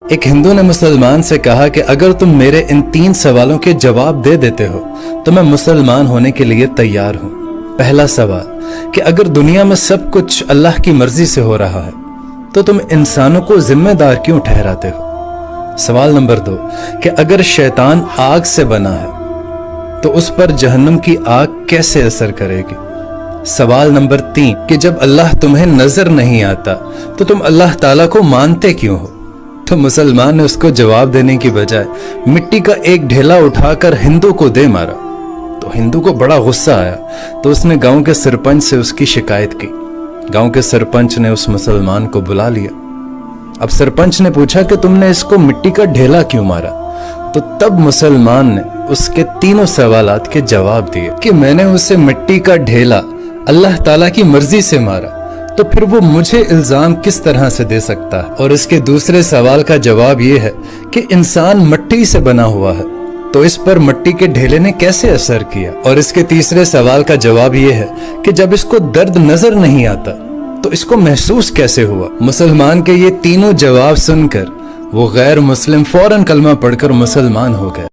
ایک ہندو نے مسلمان سے کہا کہ اگر تم میرے ان 3 سوالوں کے جواب دے دیتے ہو تو میں مسلمان ہونے کے لیے تیار ہوں۔ پہلا سوال کہ اگر دنیا میں سب کچھ اللہ کی مرضی سے ہو رہا ہے تو تم انسانوں کو ذمہ دار کیوں ٹھہراتے ہو؟ سوال نمبر 2 کہ اگر شیطان آگ سے بنا ہے تو اس پر جہنم کی آگ کیسے اثر کرے گی؟ سوال نمبر 3 کہ جب اللہ تمہیں نظر نہیں آتا تو تم اللہ تعالیٰ کو مانتے کیوں ہو؟ تو مسلمان نے اس کو جواب دینے کی بجائے مٹی کا ایک ڈھیلا اٹھا کر ہندو کو دے مارا۔ تو ہندو کو بڑا غصہ آیا تو اس نے گاؤں کے سرپنچ سے اس کی شکایت کی۔ گاؤں کے سرپنچ نے اس مسلمان کو بلا لیا۔ اب سرپنچ نے پوچھا کہ تم نے اس کو مٹی کا ڈھیلا کیوں مارا؟ تو تب مسلمان نے اس کے 3 سوالات کے جواب دیے کہ میں نے اسے مٹی کا ڈھیلا اللہ تعالیٰ کی مرضی سے مارا تو پھر وہ مجھے الزام کس طرح سے دے سکتا ہے؟ اور اس کے دوسرے سوال کا جواب یہ ہے کہ انسان مٹی سے بنا ہوا ہے تو اس پر مٹی کے ڈھیلے نے کیسے اثر کیا؟ اور اس کے تیسرے سوال کا جواب یہ ہے کہ جب اس کو درد نظر نہیں آتا تو اس کو محسوس کیسے ہوا؟ مسلمان کے یہ 3 جواب سن کر وہ غیر مسلم فوراً کلمہ پڑھ کر مسلمان ہو گئے۔